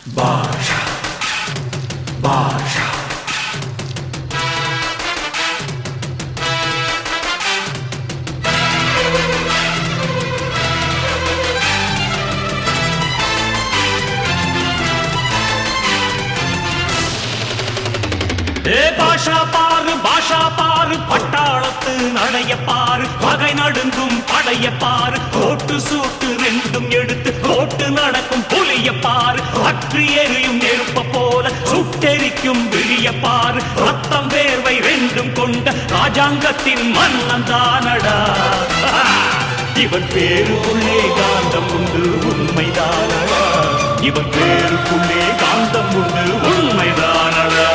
பாஷா பாஷா பாஷா பாரு பட்டாளத்து நடைய பாரு பகை நடுங்கும் படைய பாரு கோட்டு சூட்டு ரெண்டும் எடுத்து கோட்டு நடக்கும் புலிய பாரு அற்றி எரியும் நெருப்ப போல சுட்டெரிக்கும் விழிய பாரு ரத்தம் வேர்வை ரெண்டும் கொண்ட ராஜாங்கத்தின் மன்னன் தானடா இவன் பேருக்குள்ளே காந்தம் உண்டு உண்மைதானடா இவன் பேருக்குள்ளே காந்தம் உண்டு உண்மைதானடா